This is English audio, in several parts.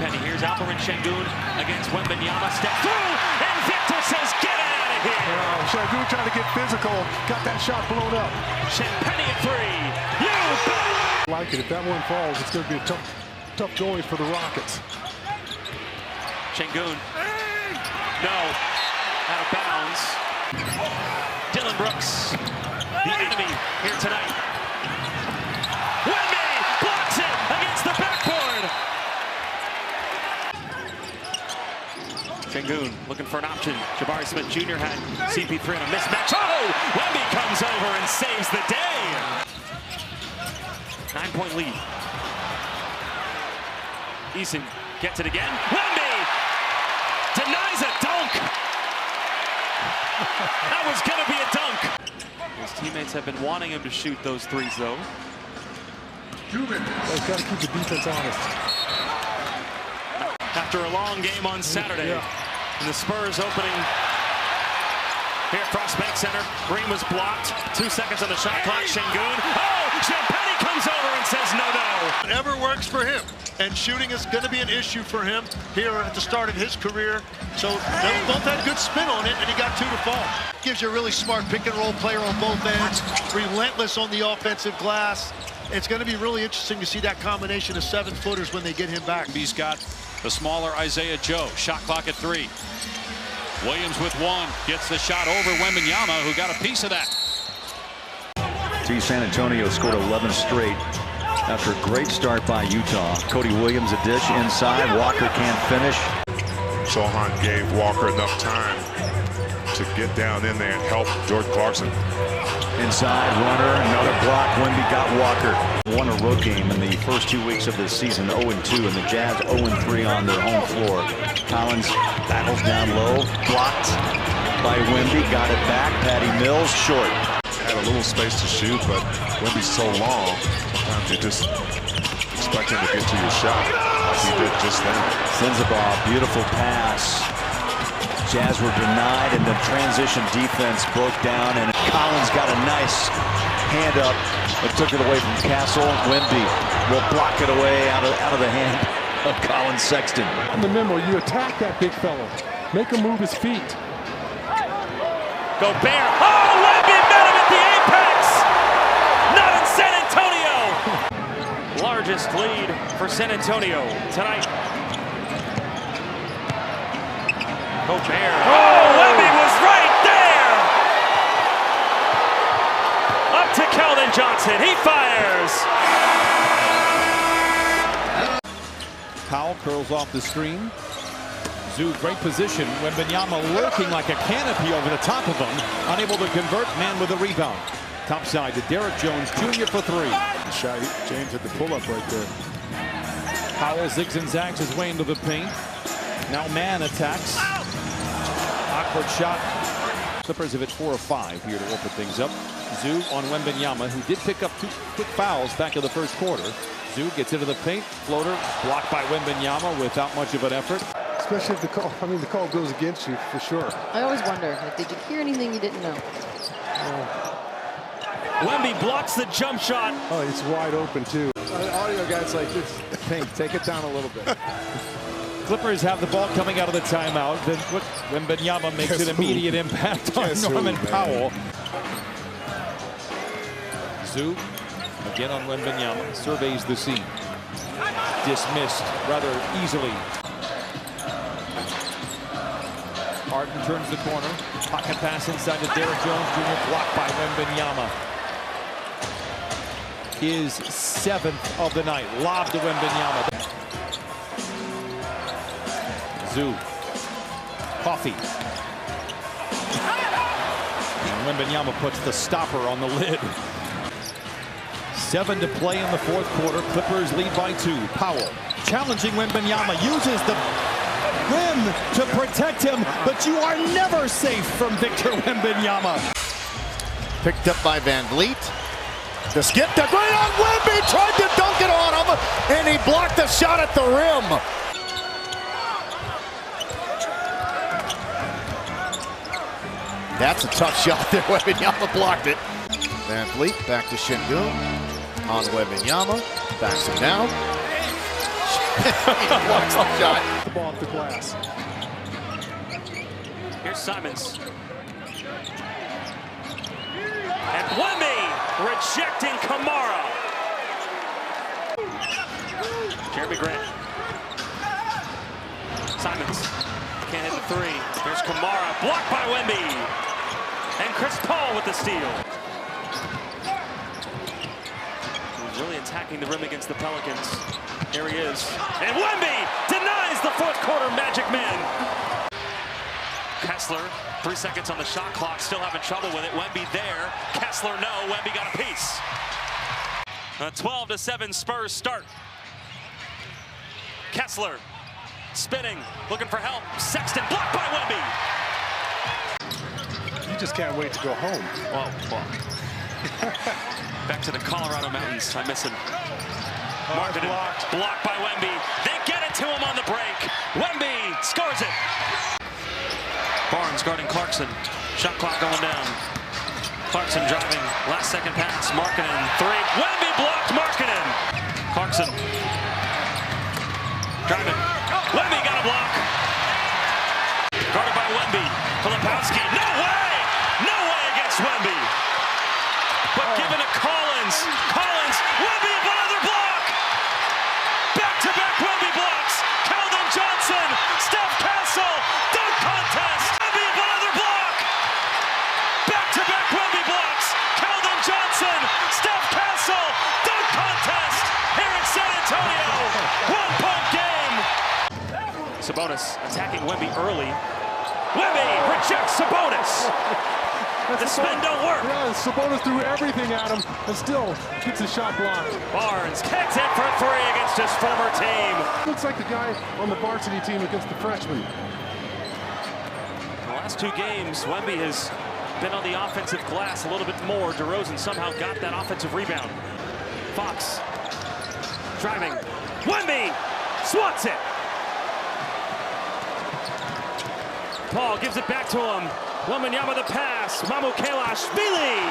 Penny. Here's Alperen Sengun against Wembanyama. Step through, and Victor says, "Get out of here!" Sengun trying to get physical. Got that shot blown up. Penny at three. You bet! Like it. If that one falls, it's going to be a tough going for the Rockets. Sengun. No. Out of bounds. Dylan Brooks, the enemy here tonight. Wemby blocks it against the backboard. Sengun looking for an option. Jabari Smith Jr. had CP3 on a mismatch. Oh! Wemby comes over and saves the day. 9-point lead. Eason gets it again. Wemby denies a dunk. That was going to be a dunk. His teammates have been wanting him to shoot those threes, though. They've got to keep the defense honest. After a long game on Saturday, and the Spurs opening here at Frost Bank Center. Green was blocked. 2 seconds on the shot clock. Sengun. Oh! Penny comes over and says no. Whatever works for him. And shooting is going to be an issue for him here at the start of his career. So they both had good spin on it, and he got 2 to fall. Gives you a really smart pick-and-roll player on both ends. Relentless on the offensive glass. It's going to be really interesting to see that combination of 7-footers when they get him back. He's got the smaller Isaiah Joe. Shot clock at 3. Williams with 1. Gets the shot over Wembanyama, who got a piece of that. San Antonio scored 11 straight after a great start by Utah. Cody Williams a dish inside. Walker can't finish. Sohan gave Walker enough time to get down in there and help Jordan Clarkson. Inside runner, another block. Wemby got Walker. Won a road game in the first 2 weeks of this season, 0-2, and the Jazz 0-3 on their home floor. Collins battles down low, blocked by Wemby, got it back. Patty Mills short. Had a little space to shoot, but Wemby's so long, sometimes you just expect him to get to your shot like he did just then. Sends the ball, beautiful pass. Jazz were denied, and the transition defense broke down, and Collins got a nice hand up and took it away from Castle. Wemby will block it away out of the hand of Colin Sexton. Remember, you attack that big fella. Make him move his feet. Gobert. Oh, Wemby met him at the apex. Not in San Antonio. Largest lead for San Antonio tonight. Gobert. Oh, Wemby was right there. Up to Keldon Johnson. He fires. Powell curls off the screen. Zoo, great position. Wembanyama lurking like a canopy over the top of him. Unable to convert. Man with a rebound. Top side to Derek Jones Jr. for 3. Shot. James had the pull-up right there. Powell zigs and zags his way into the paint. Now man attacks. Awkward shot. Clippers have hit 4 of 5 here to open things up. Zoo on Wembanyama, who did pick up 2 quick fouls back in the first quarter. Zoo gets into the paint. Floater blocked by Wembanyama without much of an effort. Especially if the call goes against you, for sure. I always wonder, did you hear anything you didn't know? Wemby blocks the jump shot. Oh, it's wide open, too. Audio guys like this. Take it down a little bit. Clippers have the ball coming out of the timeout. Then Wembanyama makes an immediate impact on Norman Powell. Zoo again on Wembanyama. Surveys the scene. Dismissed rather easily. Harden turns the corner. Pocket pass inside to Derek Jones Jr. Blocked by Wembanyama. His 7th of the night. Lob to Wembanyama. Zoo. Coffee. And Wembanyama puts the stopper on the lid. 7 to play in the 4th quarter. Clippers lead by 2. Powell challenging Wembanyama. Uses the rim to protect him, but you are never safe from Victor Wembanyama. Picked up by Van Vliet. The skip to great on Wemby. Tried to dunk it on him, and he blocked the shot at the rim. That's a tough shot there. Wembanyama blocked it. Van Vliet back to Sengun on Wembanyama. Backs him down. Blocks the shot. The ball off the glass. Here's Simons. And Wemby rejecting Kamara. Jeremy Grant. Simons can't hit the three. Here's Kamara, blocked by Wemby. And Chris Paul with the steal. He's really attacking the rim against the Pelicans. Here he is. And Wemby denies the fourth quarter Magic Man. Kessler, 3 seconds on the shot clock, still having trouble with it. Wemby there. Kessler, no. Wemby got a piece. A 12-7 Spurs start. Kessler spinning, looking for help. Sexton blocked by Wemby. You just can't wait to go home. Whoa. Back to the Colorado Mountains. I miss him. Marketed, blocked by Wemby. They get it to him on the break. Wemby scores it. Barnes guarding Clarkson. Shot clock going down. Clarkson driving. Last second pass. Markkanen three. Wemby blocked Markkanen. Clarkson driving. Wemby got a block. Guarded by Wemby. Filipowski. No way! No way against Wemby. But given to Collins. Collins. Wemby with another block. Back-to-back Wemby blocks. Keldon Johnson. Steph Castle. Dunk contest. Wemby with another block. Back-to-back Wemby blocks. Keldon Johnson. Steph Castle. Dunk contest. Here in San Antonio. 1-point game. Sabonis attacking Wemby early. Wemby rejects Sabonis. The spin don't work. Yeah, Sabonis threw everything at him and still gets his shot blocked. Barnes kicks it for three against his former team. Looks like the guy on the varsity team against the freshman. The last two games, Wemby has been on the offensive glass a little bit more. DeRozan somehow got that offensive rebound. Fox driving. Wemby swats it. Paul gives it back to him. Wembanyama the pass. Mamukelashvili.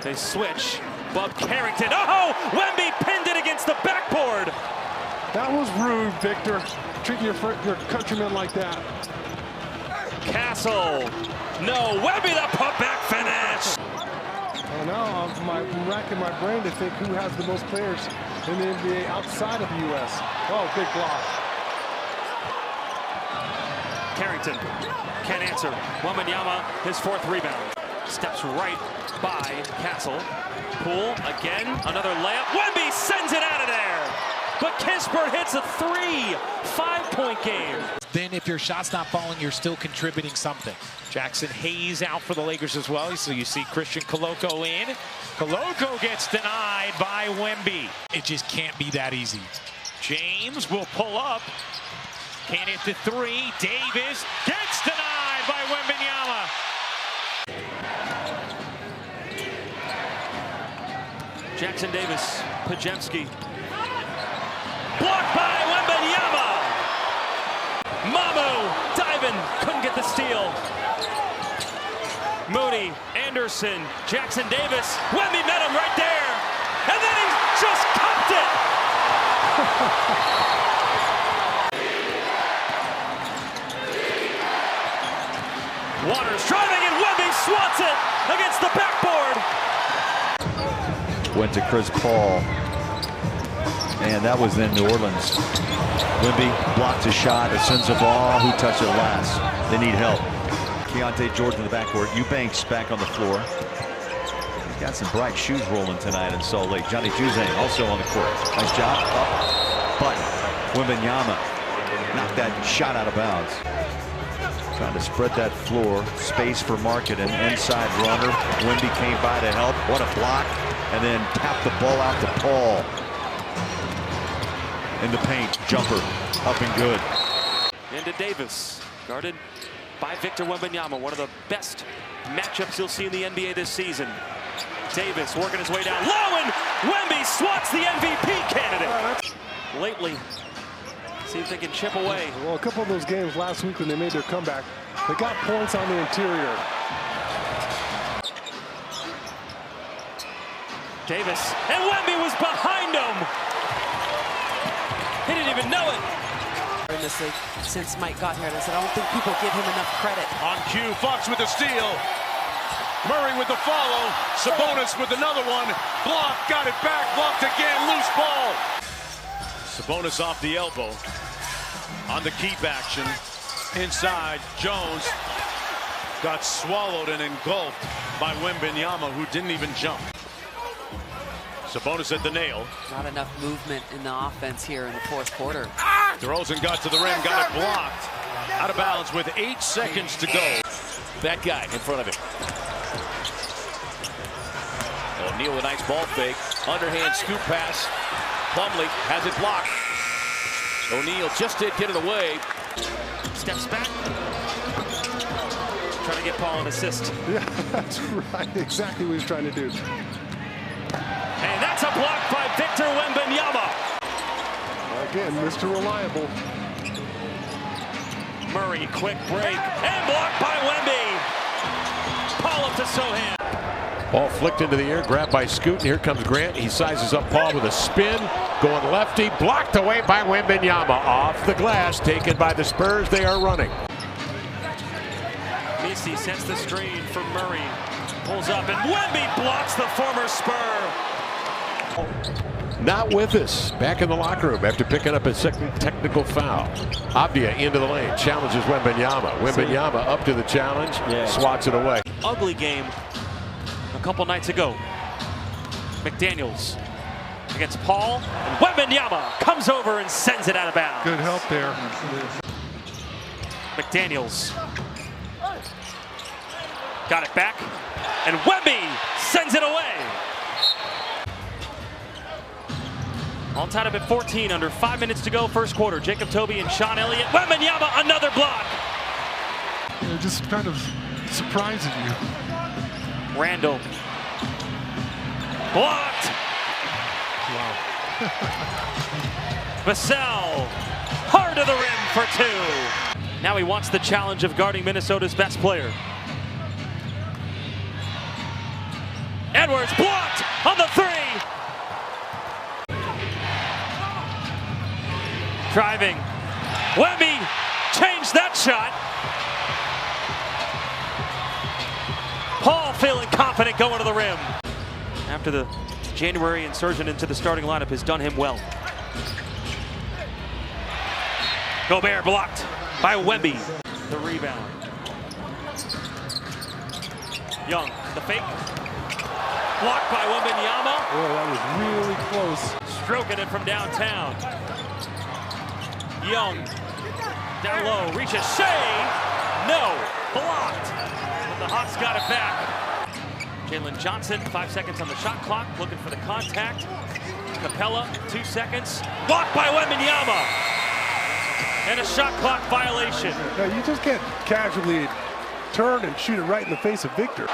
They switch. Bub Carrington. Oh! Wemby pinned it against the backboard. That was rude, Victor. Treating your countrymen like that. Castle. No. Wemby the putback finish. Oh no, I'm racking my brain to think who has the most players in the NBA outside of the U.S. Oh, big block. Carrington can't answer. Wembanyama, his fourth rebound. Steps right by Castle. Poole again, another layup. Wemby sends it out of there. But Kispert hits a 3. 5-point game. Then if your shot's not falling, you're still contributing something. Jackson Hayes out for the Lakers as well. So you see Christian Koloko in. Koloko gets denied by Wemby. It just can't be that easy. James will pull up. Can't hit the three. Davis gets denied by Wembanyama. Jackson Davis, Pajemski. Blocked by Wembanyama. Mamu diving, couldn't get the steal. Moody, Anderson, Jackson Davis. Wemby met him right there. And then he just cupped it. Waters driving and Wemby swats it against the backboard. Went to Chris Paul. And that was in New Orleans. Wemby blocked a shot. It sends the ball. Who touched it last? They need help. Keontae George in the backcourt. Eubanks back on the floor. He's got some bright shoes rolling tonight in Salt Lake. Johnny Juzang also on the court. Nice job. Up. But Wembanyama knocked that shot out of bounds. Trying to spread that floor. Space for Markkanen. Inside runner. Wemby came by to help. What a block. And then tapped the ball out to Paul. In the paint. Jumper. Up and good. Into Davis. Guarded by Victor Wembanyama. One of the best matchups you'll see in the NBA this season. Davis working his way down low, and Wemby swats the MVP candidate. Lately. See if they can chip away. Well, a couple of those games last week when they made their comeback, they got points on the interior. Davis, and Wemby was behind him. He didn't even know it. In this league since Mike got here, and I said I don't think people give him enough credit. On cue, Fox with the steal. Murray with the follow. Sabonis with another one. Blocked, got it back, blocked again, loose ball. Sabonis off the elbow. On the keep action. Inside, Jones got swallowed and engulfed by Wembanyama, who didn't even jump. Sabonis at the nail. Not enough movement in the offense here in the fourth quarter. DeRozan got to the rim, got it blocked. Out of bounds with 8 seconds to go. That guy in front of him. O'Neal, a nice ball fake. Underhand scoop pass. Plumlee has it blocked. O'Neal just did get it away. Steps back. Trying to get Paul an assist. Yeah, that's right. Exactly what he's trying to do. And that's a block by Victor Wembanyama. Again, Mr. Reliable. Murray, quick break, and blocked by Wemby. Paul up to Sohan. Ball flicked into the air, grabbed by Scoot, and here comes Grant. He sizes up Paul with a spin, going lefty, blocked away by Wembanyama. Off the glass, taken by the Spurs. They are running. Missy sets the screen for Murray. Pulls up, and Wemby blocks the former Spur. Not with us. Back in the locker room after picking up a second technical foul. Abdia into the lane, challenges Wembanyama. Wembanyama up to the challenge, swats it away. Ugly game a couple nights ago. McDaniels against Paul, and Wembanyama comes over and sends it out of bounds. Good help there. McDaniels got it back, and Wemby sends it away. All tied up at 14, under 5 minutes to go, first quarter. Jacob Toby and Sean Elliott. Wembanyama, another block. They're just kind of surprising you. Randall. Blocked. Wow. Vassell, hard to the rim for 2. Now he wants the challenge of guarding Minnesota's best player. Edwards blocked on the 3. Driving. Wemby changed that shot. Paul feeling confident going to the rim. After the January insertion into the starting lineup has done him well. Gobert blocked by Wemby. The rebound. Young, the fake. Blocked by Wembanyama. Oh, that was really close. Stroking it from downtown. Young, down low, reaches Shea. No, blocked. But the Hawks got it back. Jalen Johnson, 5 seconds on the shot clock, looking for the contact. Capella, 2 seconds. Blocked by Wembanyama. And a shot clock violation. Now, you just can't casually turn and shoot it right in the face of Victor.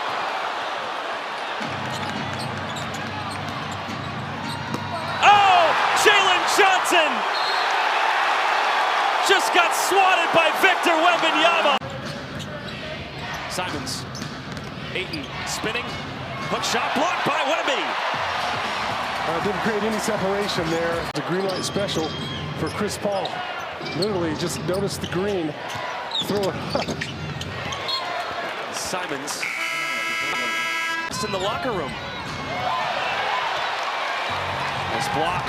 Oh, Jalen Johnson just got swatted by Victor Wembanyama. Simons, Ayton spinning, hook shot blocked by Wemby. Didn't create any separation there. The green light special for Chris Paul. Literally just noticed the green, throw it up. Simons just in the locker room. Nice block.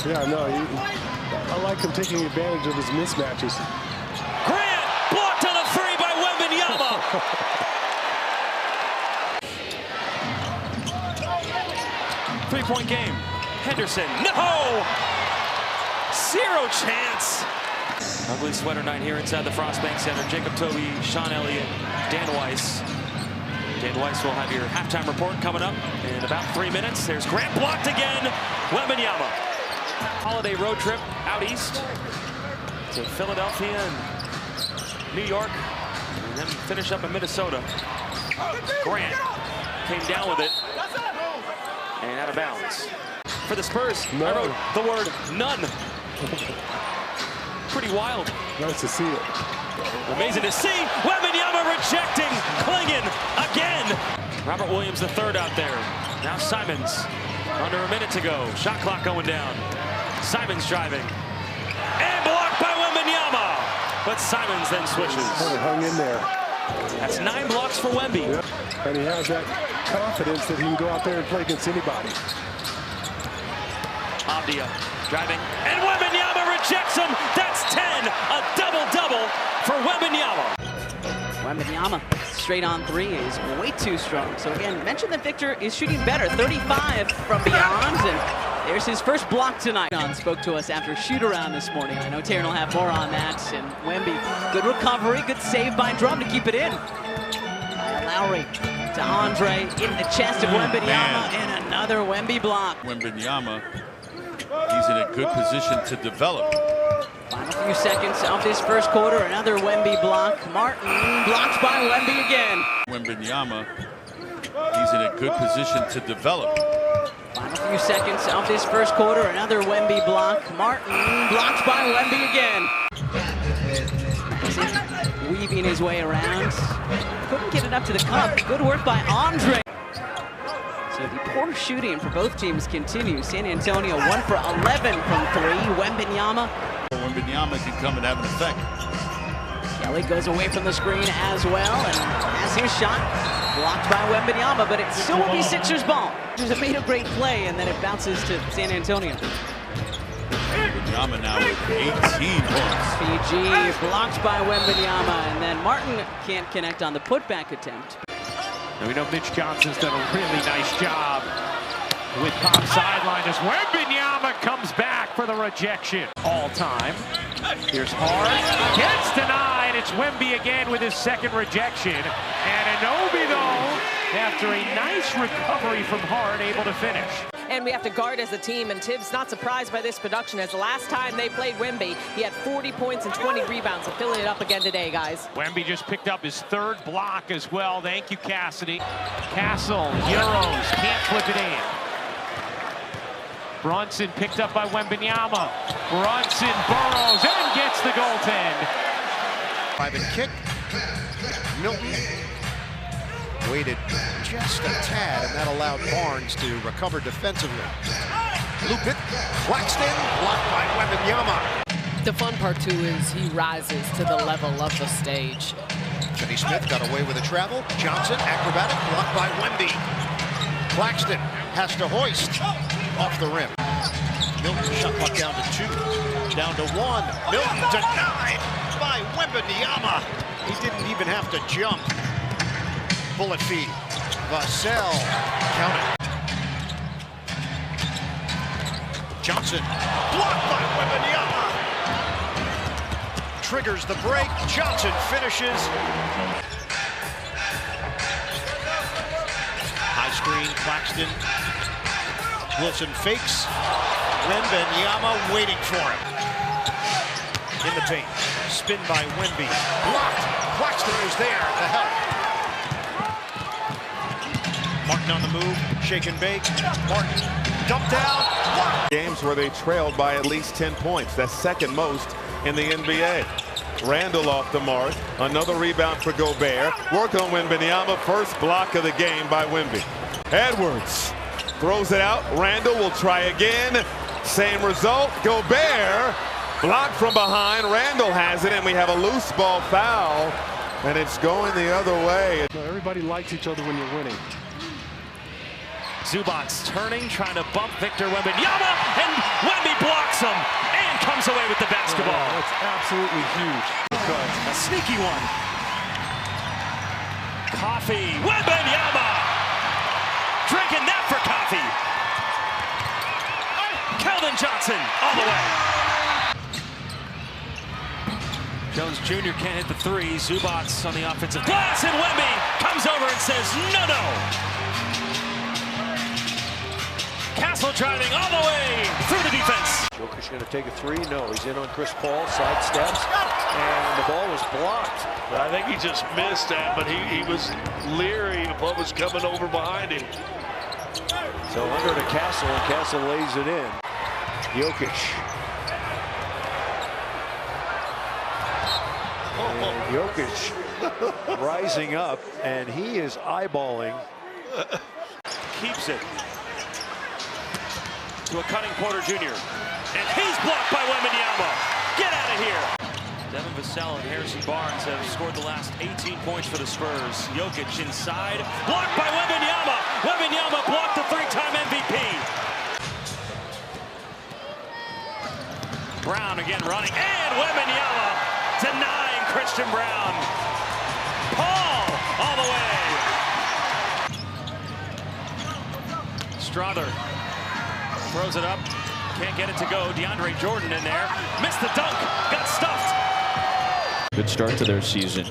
Yeah, no, I like him taking advantage of his mismatches. Grant blocked on a 3 by Wembanyama. Three-point game. Henderson, no! 0 chance. Ugly sweater night here inside the Frostbank Center. Jacob Toby, Sean Elliott, Dan Weiss. Dan Weiss will have your halftime report coming up in about 3 minutes. There's Grant blocked again. Wembanyama. Holiday road trip out east to Philadelphia and New York, and then finish up in Minnesota. Grant came down with it and out of bounds. For the Spurs, I wrote the word none. Pretty wild. Nice to see it. Amazing to see. Wembanyama rejecting, clinging again. Robert Williams III out there. Now Simons, under a minute to go. Shot clock going down. Simons driving. And blocked by Wembanyama. But Simons then switches. Hung in there. That's 9 blocks for Wemby. Yep. And he has that confidence that he can go out there and play against anybody. Abdia driving. And Wembanyama rejects him. That's 10. A double-double for Wembanyama. Wembanyama straight on three is way too strong. So again, mentioned that Victor is shooting better, 35 from beyond, and there's his first block tonight. John spoke to us after shoot-around this morning. I know Taryn will have more on that. And Wemby, good recovery, good save by Drum to keep it in. Lowry to Andre, in the chest of Wembanyama, and another Wemby block. Wembanyama, he's in a good position to develop. Final few seconds of this first quarter, another Wemby block. Martin blocked by Wemby again. Wembanyama, he's in a good position to develop. Final few seconds of this first quarter, another Wemby block. Martin blocked by Wemby again. Weaving his way around. Couldn't get it up to the cup. Good work by Andre. So the poor shooting for both teams continues. San Antonio 1 for 11 from 3. Wembanyama. Wembanyama can come and have an effect. Kelly goes away from the screen as well and has his shot blocked by Wembanyama, but it still will be Sixers ball. It made a great play and then it bounces to San Antonio. Wembanyama now with 18 points. PG blocked by Wembanyama, and then Martin can't connect on the putback attempt. And we know Mitch Johnson's done a really nice job with Pop sideline as Wembanyama comes back for the rejection. All time. Here's Hard. Gets denied. It's Wemby again with his second rejection. And Anunoby, though, after a nice recovery from Hard, able to finish. And we have to guard as a team, and Tibbs not surprised by this production, as the last time they played Wemby, he had 40 points and 20 rebounds, so filling it up again today, guys. Wemby just picked up his third block as well. Thank you, Cassidy. Castle, Euros, can't flip it in. Brunson picked up by Wembanyama. Brunson burrows and gets the goaltend. Private kick. Milton waited just a tad, and that allowed Barnes to recover defensively. Loop it. Claxton blocked by Wembanyama. The fun part, too, is he rises to the level of the stage. Finney Smith got away with a travel. Johnson, acrobatic, blocked by Wemby. Claxton has to hoist off the rim. Milton shot clock down to 2, down to 1. Milton denied by Wembanyama. He didn't even have to jump. Bullet feed. Vassell, count it. Johnson, blocked by Wembanyama. Triggers the break. Johnson finishes. High screen, Claxton. Wilson fakes. Wembanyama waiting for him. In the paint. Spin by Wemby. Blocked. Claxton was there to help. Martin on the move. Shake and bake. Martin. Dump down. Blocked. Games where they trailed by at least 10 points. That's second most in the NBA. Randall off the mark. Another rebound for Gobert. Work on Wembanyama. First block of the game by Wemby. Edwards throws it out. Randall will try again. Same result. Gobert blocked from behind. Randall has it, and we have a loose ball foul, and it's going the other way. Everybody likes each other when you're winning. Zubac's turning, trying to bump Victor Wembanyama, and Wemby blocks him and comes away with the basketball. That's absolutely huge. A sneaky one. Coffee, Wembanyama! Drinking that for coffee. Keldon Johnson all the way. Jones Jr. can't hit the three. Zubac's on the offensive glass, and Wemby comes over and says, no, no. Castle driving all the way through the defense. Jokic going to take a three? No, he's in on Chris Paul, side steps, and the ball was blocked. I think he just missed that, but he was leery of what was coming over behind him. So under to Castle, and Castle lays it in. Jokic. And Jokic rising up, and he is eyeballing. Keeps it to a cutting Porter Jr. And he's blocked by Wembanyama. Vassell and Harrison Barnes have scored the last 18 points for the Spurs. Jokic inside, blocked by Wembanyama. Wembanyama blocked the three-time MVP. Brown again running, and Wembanyama denying Christian Brown. Paul all the way. Strother throws it up, can't get it to go. DeAndre Jordan in there, missed the dunk, got stuffed. Good start to their season.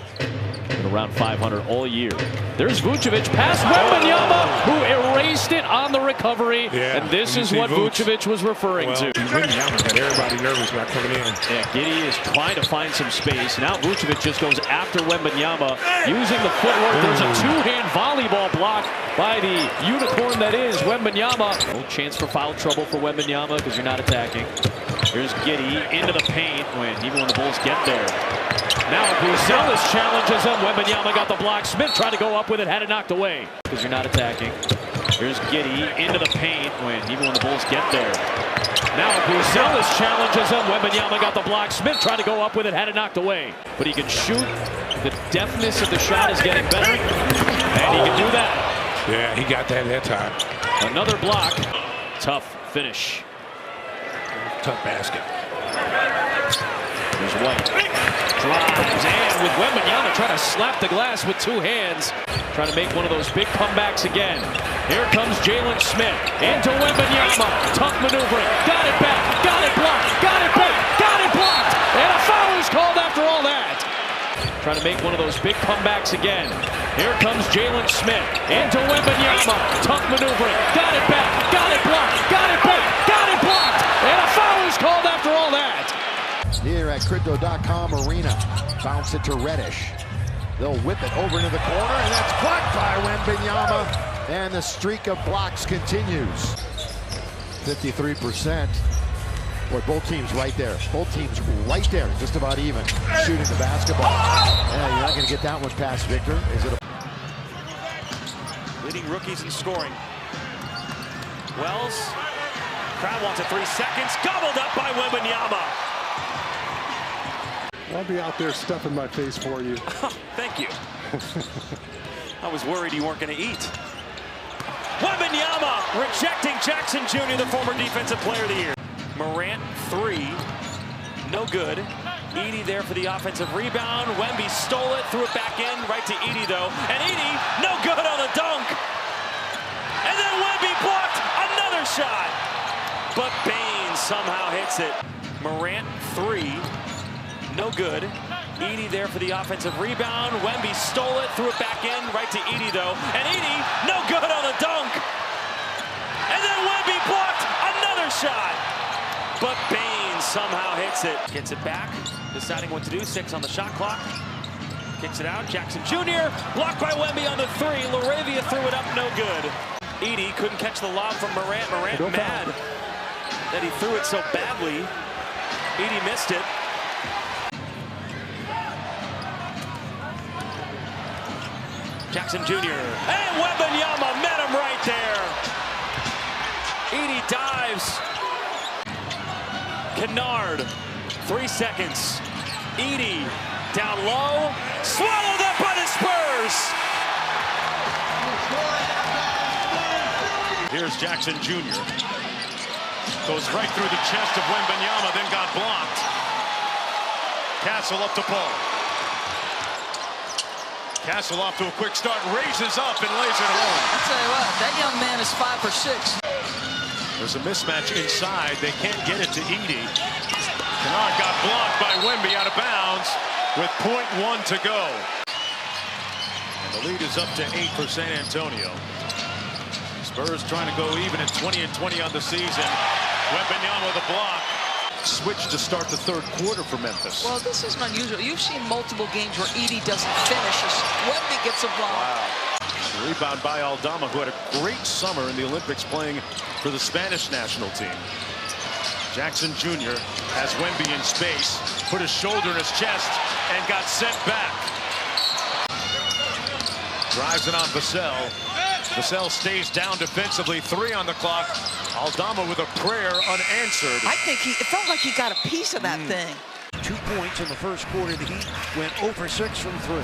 Been around 500 all year. There's Vucevic past Wembanyama, who erased it on the recovery. Yeah, and this is what Vucevic was referring to. Wembanyama had everybody nervous about coming in. Yeah, Giddey is trying to find some space. Now Vucevic just goes after Wembanyama using the footwork. There's a two-hand volleyball block by the unicorn that is Wembanyama. No chance for foul trouble for Wembanyama because you're not attacking. Here's Giddey into the paint even when the Bulls get there. Now Buzelis challenges him. Wembanyama got the block. Smith tried to go up with it, had it knocked away because you're not attacking. Here's Giddey into the paint even when the Bulls get there. Now Buzelis challenges him. Wembanyama got the block. Smith tried to go up with it, had it knocked away. But he can shoot. The deftness of the shot is getting better, and he can do that. Yeah, he got that time. Another block. Tough finish. Tough basket. There's White. Drives, and with Wembanyama trying to slap the glass with two hands. Trying to make one of those big comebacks again. Here comes Jalen Smith into Wembanyama. Tough maneuvering. Got it back. Got it blocked. Got it back. Got it blocked. And a foul is called after all that. Trying to make one of those big comebacks again. Here comes Jalen Smith into Wembanyama. Tough maneuvering. Got it back. Got it blocked. Got it back. Got it blocked. And a foul is called after all that. Here at Crypto.com Arena. Bounce it to Reddish. They'll whip it over into the corner, and that's blocked by Wembanyama. And the streak of blocks continues. 53%. Boy, both teams right there. Both teams right there. Just about even. Shooting the basketball. Yeah, you're not going to get that one past Victor. Is it Leading rookies in scoring. Wells. Crowd wants it 3 seconds. Gobbled up by Wembanyama. I'll be out there stuffing my face for you. Thank you. I was worried you weren't going to eat. Wembanyama rejecting Jackson Jr., the former Defensive Player of the Year. Morant, 3. No good. Edey there for the offensive rebound. Wemby stole it, threw it back in, right to Edey, though. And Edey, no good on the dunk. And then Wemby blocked another shot. But Baines somehow hits it. Morant, 3. No good. Edey there for the offensive rebound. Wemby stole it, threw it back in, right to Edey, though. And Edey, no good on the dunk. And then Wemby blocked another shot. But Baines somehow hits it. Gets it back, deciding what to do. 6 on the shot clock. Kicks it out. Jackson Jr. blocked by Wemby on the 3. Laravia threw it up, no good. Edey couldn't catch the lob from Morant. Morant mad that he threw it so badly. Edey missed it. Jackson Jr. And Wembanyama met him right there. Edey dives. Kennard, 3 seconds. Edey down low, swallowed up by the Spurs. Here's Jackson Jr. Goes right through the chest of Wembanyama, then got blocked. Castle up to Paul. Castle off to a quick start, raises up and lays it home. I'll tell you what, that young man is 5 for 6. There's a mismatch inside. They can't get it to Edey. Kennard got blocked by Wemby out of bounds with 0.1 to go. And the lead is up to 8 for San Antonio. Spurs trying to go even at 20-20 on the season. Wembanyama with a block. Switch to start the third quarter for Memphis. Well, this isn't unusual. You've seen multiple games where Edey doesn't finish. Wemby gets a block. Wow. Rebound by Aldama, who had a great summer in the Olympics playing for the Spanish national team. Jackson Jr. has Wemby in space, put his shoulder in his chest, and got sent back. Drives it on Vassell. Vassell stays down defensively. 3 on the clock. Aldama with a prayer unanswered. I think it felt like he got a piece of that thing. 2 points in the first quarter. The Heat went 0 for 6 from 3.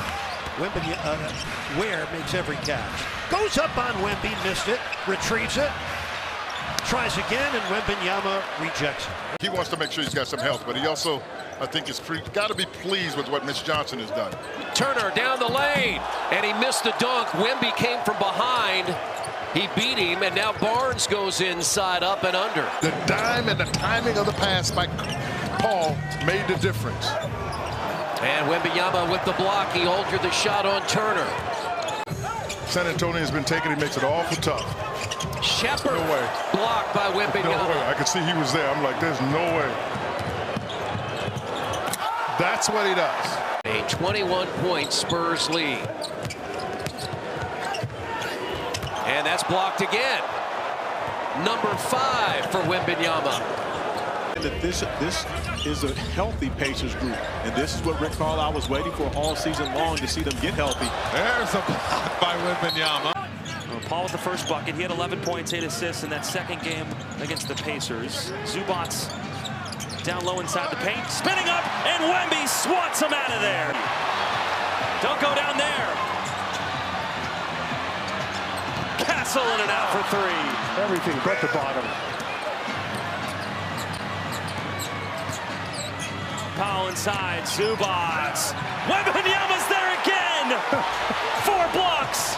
Ware makes every catch. Goes up on Wemby, missed it, retrieves it, tries again, and Wembanyama rejects it. He wants to make sure he's got some health, but he also, I think, is got to be pleased with what Mitch Johnson has done. Turner down the lane, and he missed the dunk. Wemby came from behind. He beat him, and now Barnes goes inside, up and under. The dime and the timing of the pass by Paul made the difference. And Wembanyama with the block. He altered the shot on Turner. San Antonio has been taking, he makes it awful tough. Shepard no way. Blocked by Wembanyama. No way. I could see he was there. I'm like, there's no way. That's what he does. A 21-point Spurs lead. And that's blocked again. Number 5 for Wembanyama. This is a healthy Pacers group, and this is what Rick Carlisle was waiting for all season long, to see them get healthy. There's a block by Wembanyama. Paul with the first bucket. He had 11 points, 8 assists in that second game against the Pacers. Zubats down low inside the paint, spinning up, and Wemby swats him out of there. Don't go down there. Castle in and out for 3. Everything but the bottom. Powell inside, Zubats. Wembanyama's there again. 4 blocks.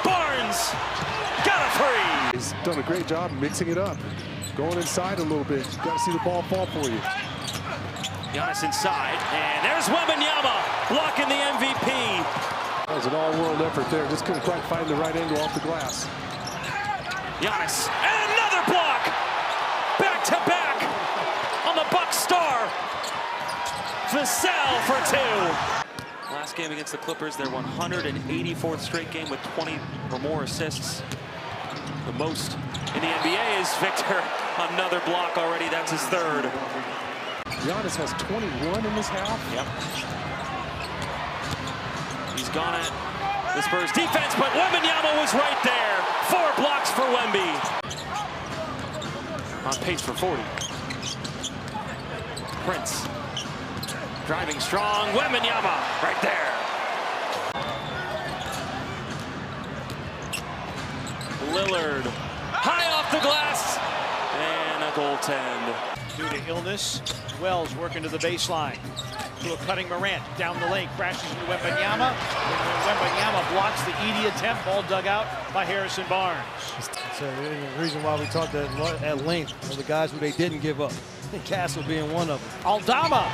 Barnes got a 3. He's done a great job mixing it up. Going inside a little bit. You've got to see the ball fall for you. Giannis inside, and there's Wembanyama blocking the MVP. That was an all-world effort there. Just couldn't quite find the right angle off the glass. Giannis, and another block. Back-to-back on the Bucks star. Vassell for 2. Last game against the Clippers, their 184th straight game with 20 or more assists. The most in the NBA is Victor. Another block already. That's his 3rd. Giannis has 21 in this half. Yep. He's gone at the Spurs defense, but Wembanyama was right there. 4 blocks for Wemby. On pace for 40. Prince. Driving strong. Wembanyama right there. Lillard. High off the glass. And a goaltend. Due to illness, Wells working to the baseline. To a cutting Morant down the lane, crashes into Wembanyama. And Wembanyama blocks the Edey attempt. Ball dug out by Harrison Barnes. That's the reason why we talked at length of the guys who they didn't give up. Castle being one of them. Aldama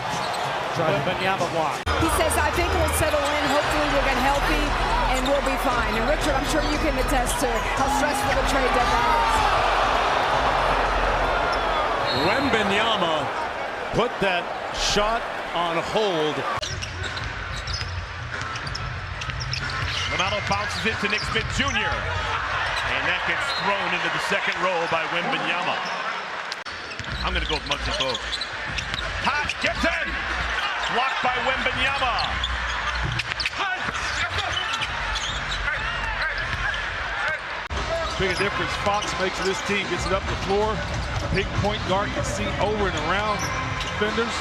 trying Wembanyama block. He says, I think we'll settle in. Hopefully we'll get healthy and we'll be fine. And Richard, I'm sure you can attest to how stressful the trade deadline is. Wembanyama put that shot on hold. Ronaldo bounces it to Nick Smith Jr. And that gets thrown into the second row by Wembanyama. I'm going to go with Muggsy Bogues. Hot, gets in. Blocked by Wembanyama. Big a difference Fox makes to this team. Gets it up the floor. Big point guard can see over and around defenders.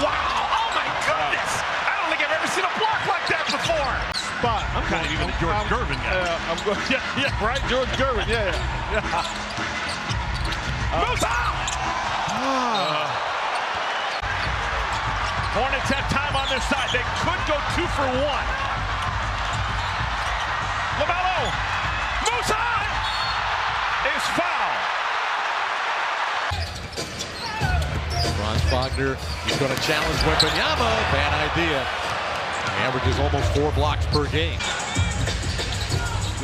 Wow! Oh my goodness! I don't think I've ever seen a block like that before. Spot. I'm kind of even a George Gervin guy. I'm going. Yeah, right. George Gervin. Yeah. Moves out! Hornets have time on their side. They could go 2 for 1. LaMelo moves on. Is fouled. Franz Wagner is going to challenge Wembanyama. Bad idea. Averages almost 4 blocks per game.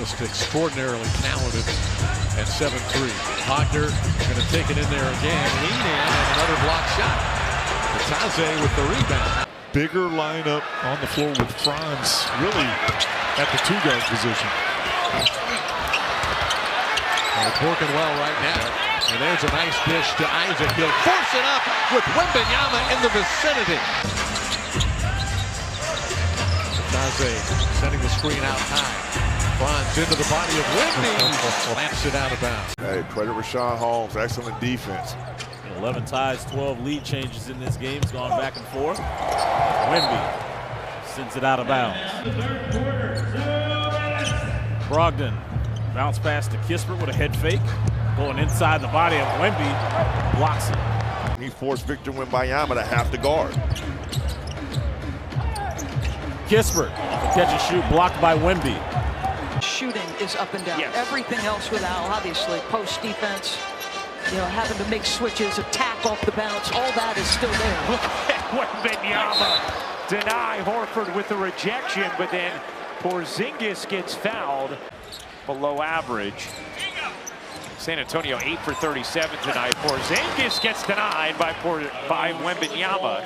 Just extraordinarily talented at 7'3". Wagner going to take it in there again. Lean in and another block shot. Taze with the rebound. Bigger lineup on the floor with Franz really at the 2-guard position. It's working well right now. And there's a nice dish to Isaac. He'll force it up with Wembanyama in the vicinity. Taze sending the screen out high. Franz into the body of Wemby. Slaps it out of bounds. Hey, credit Rashawn Holmes. Excellent defense. 11 ties, 12 lead changes in this game. It's gone back and forth. Wemby sends it out of bounds. Brogdon bounce pass to Kispert with a head fake. Going inside the body of Wemby. Blocks it. He forced Victor Wembanyama to have to guard. Kispert, the catch and shoot blocked by Wemby. Shooting is up and down. Yes. Everything else with Al, obviously, post defense, you know, having to make switches, attack off the bounce, all that is still there. Look at Wembanyama deny Horford with the rejection, but then Porzingis gets fouled below average. San Antonio 8 for 37 tonight. Porzingis gets denied by Wembanyama.